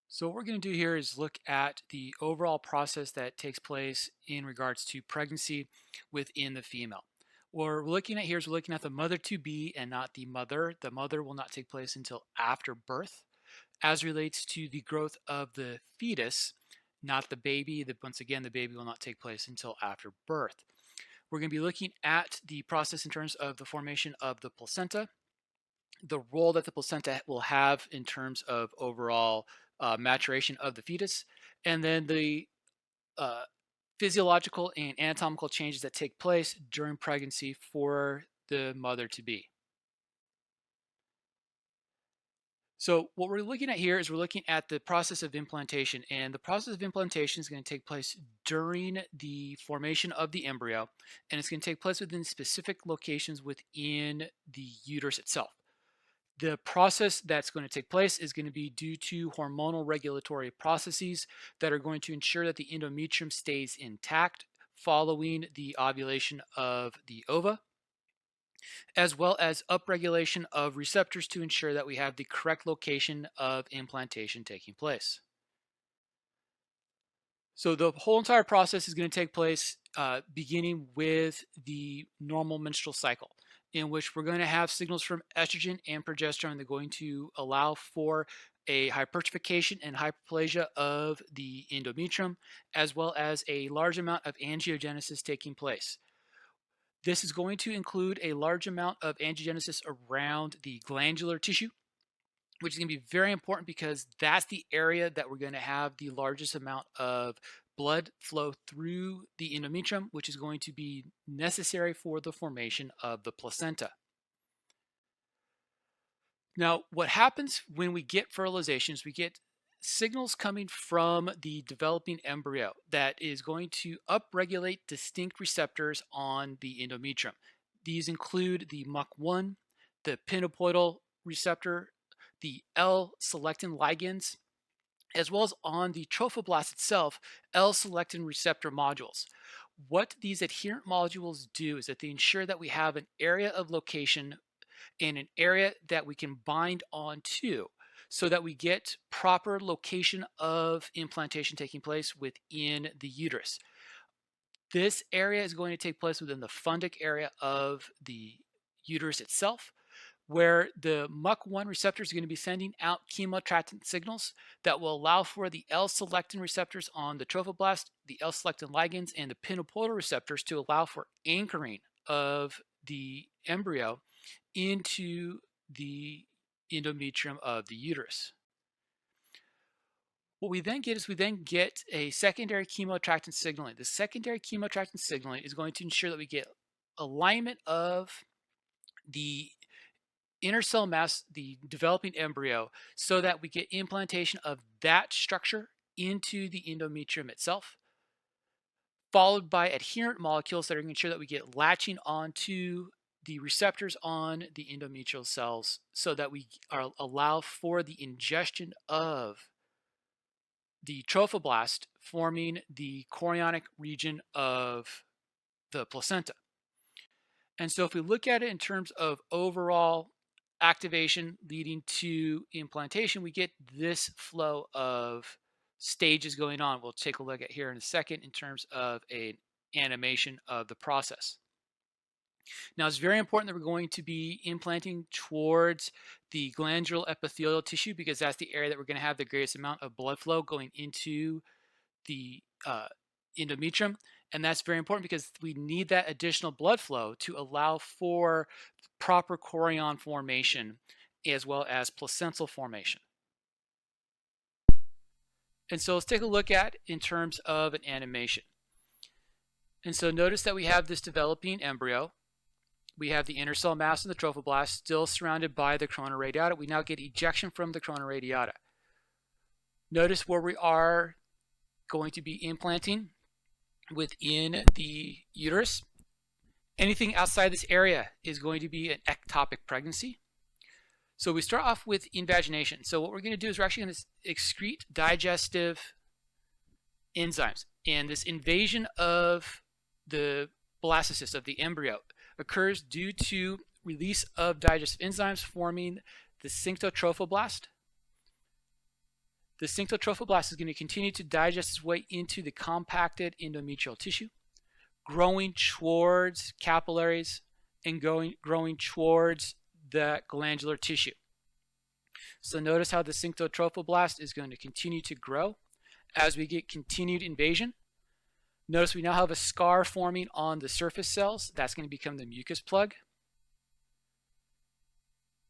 So what we're going to do here is look at the overall process that takes place in regards to pregnancy within the female. What we're looking at here is we're looking at the mother-to-be and not the mother. The mother will not take place until after birth. As relates to the growth of the fetus, not the baby, once again, the baby will not take place until after birth. We're going to be looking at the process in terms of the formation of the placenta, the role that the placenta will have in terms of overall maturation of the fetus, and then the uh, physiological and anatomical changes that take place during pregnancy for the mother to be. So what we're looking at here is we're looking at the process of implantation, and the process of implantation is going to take place during the formation of the embryo, and it's going to take place within specific locations within the uterus itself. The process that's going to take place is going to be due to hormonal regulatory processes that are going to ensure that the endometrium stays intact following the ovulation of the ova, as well as upregulation of receptors to ensure that we have the correct location of implantation taking place. So the whole entire process is going to take place beginning with the normal menstrual cycle, in which we're going to have signals from estrogen and progesterone that are going to allow for a hypertrophication and hyperplasia of the endometrium, as well as a large amount of angiogenesis taking place. This is going to include a large amount of angiogenesis around the glandular tissue, which is going to be very important because that's the area that we're going to have the largest amount of blood flow through the endometrium, which is going to be necessary for the formation of the placenta. Now, what happens when we get fertilization is we get signals coming from the developing embryo that is going to upregulate distinct receptors on the endometrium. These include the MUC1, the pinopoidal receptor, the L-selectin ligands, as well as on the trophoblast itself, L-selectin receptor modules. What these adherent modules do is that they ensure that we have an area of location and an area that we can bind onto so that we get proper location of implantation taking place within the uterus. This area is going to take place within the fundic area of the uterus itself, where the MUC1 receptors are going to be sending out chemoattractant signals that will allow for the L-selectin receptors on the trophoblast, the L-selectin ligands, and the pinopoidal receptors to allow for anchoring of the embryo into the endometrium of the uterus. What we then get is we then get a secondary chemoattractant signaling. The secondary chemoattractant signaling is going to ensure that we get alignment of the inner cell mass, the developing embryo, so that we get implantation of that structure into the endometrium itself, followed by adherent molecules that are going to ensure that we get latching onto the receptors on the endometrial cells so that we allow for the ingestion of the trophoblast forming the chorionic region of the placenta. And so if we look at it in terms of overall activation leading to implantation, we get this flow of stages going on. We'll take a look at here in a second in terms of an animation of the process. Now, it's very important that we're going to be implanting towards the glandular epithelial tissue because that's the area that we're going to have the greatest amount of blood flow going into the endometrium. And that's very important because we need that additional blood flow to allow for proper chorion formation as well as placental formation. And so let's take a look at in terms of an animation. And so notice that we have this developing embryo. We have the inner cell mass in the trophoblast still surrounded by the corona radiata. We now get ejection from the corona radiata. Notice where we are going to be implanting within the uterus. Anything outside this area is going to be an ectopic pregnancy. So we start off with invagination. So what we're going to do is we're actually going to excrete digestive enzymes. And this invasion of the blastocyst, of the embryo, occurs due to release of digestive enzymes forming the syncytotrophoblast. The syncytotrophoblast is going to continue to digest its way into the compacted endometrial tissue, growing towards capillaries and growing towards the glandular tissue. So notice how the syncytotrophoblast is going to continue to grow as we get continued invasion. Notice we now have a scar forming on the surface cells. That's going to become the mucus plug.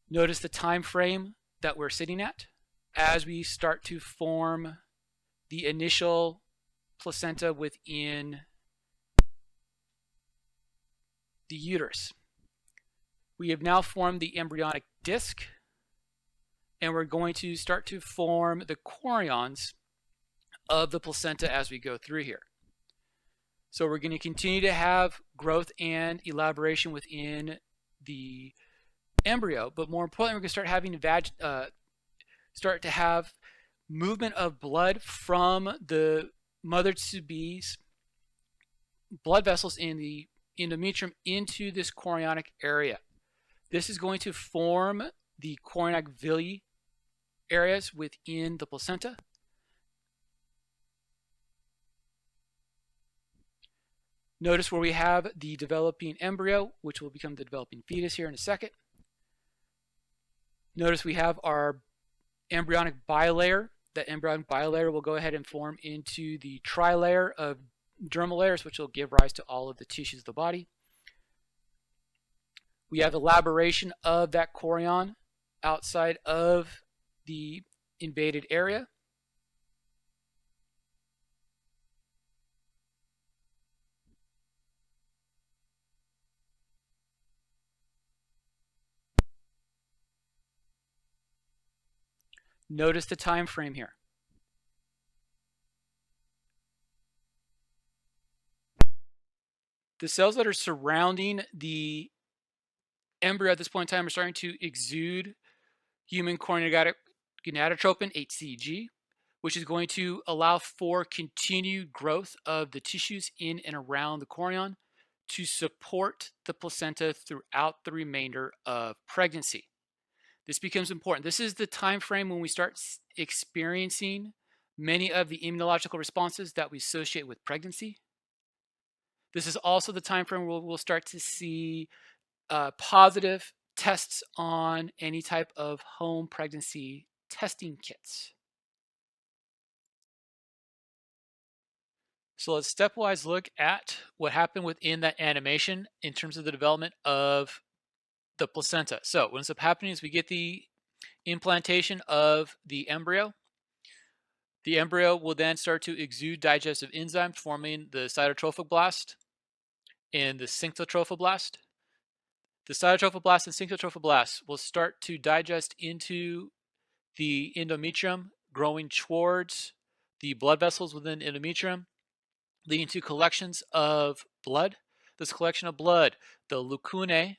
Notice the time frame that we're sitting at as we start to form the initial placenta within the uterus. We have now formed the embryonic disc, and we're going to start to form the chorions of the placenta as we go through here. So we're going to continue to have growth and elaboration within the embryo, but more importantly, we're going to start to have movement of blood from the mother-to-be's blood vessels in the endometrium into this chorionic area. This is going to form the chorionic villi areas within the placenta. Notice where we have the developing embryo, which will become the developing fetus here in a second. Notice we have our embryonic bilayer. That embryonic bilayer will go ahead and form into the trilayer of dermal layers, which will give rise to all of the tissues of the body. We have elaboration of that chorion outside of the invaded area. Notice the time frame here. The cells that are surrounding the embryo at this point in time are starting to exude human chorionic gonadotropin, HCG, which is going to allow for continued growth of the tissues in and around the chorion to support the placenta throughout the remainder of pregnancy. This becomes important. This is the time frame when we start experiencing many of the immunological responses that we associate with pregnancy. This is also the time frame where we'll start to see positive tests on any type of home pregnancy testing kits. So let's stepwise look at what happened within that animation in terms of the development of the placenta. So what ends up happening is we get the implantation of the embryo. The embryo will then start to exude digestive enzymes forming the cytotrophoblast and the syncytotrophoblast. The cytotrophoblast and syncytotrophoblast will start to digest into the endometrium, growing towards the blood vessels within the endometrium, leading to collections of blood. This collection of blood, the lacunae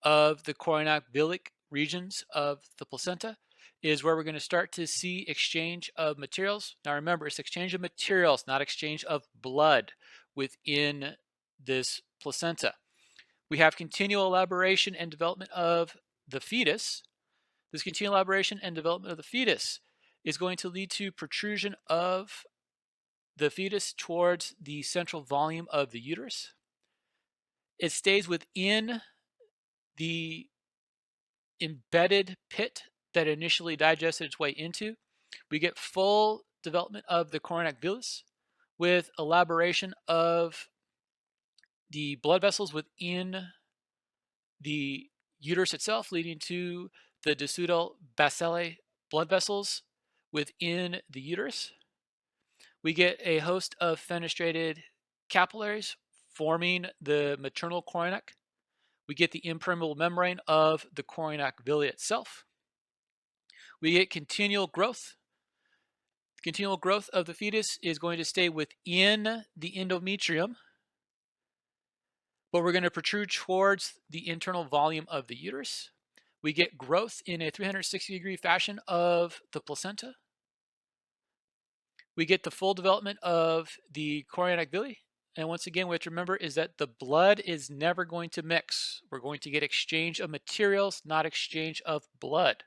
of the chorionic bilic regions of the placenta, is where we're going to start to see exchange of materials. Now remember, it's exchange of materials, not exchange of blood within this placenta. We have continual elaboration and development of the fetus. This continual elaboration and development of the fetus is going to lead to protrusion of the fetus towards the central volume of the uterus. It stays within the embedded pit that initially digested its way into. We get full development of the chorionic villus with elaboration of the blood vessels within the uterus itself, leading to the pseudo bacilli blood vessels within the uterus. We get a host of fenestrated capillaries forming the maternal chorionic. We get the impermeable membrane of the chorionic villi itself. We get continual growth. The continual growth of the fetus is going to stay within the endometrium, but we're going to protrude towards the internal volume of the uterus. We get growth in a 360-degree fashion of the placenta. We get the full development of the chorionic villi. And once again, what we have to remember is that the blood is never going to mix. We're going to get exchange of materials, not exchange of blood.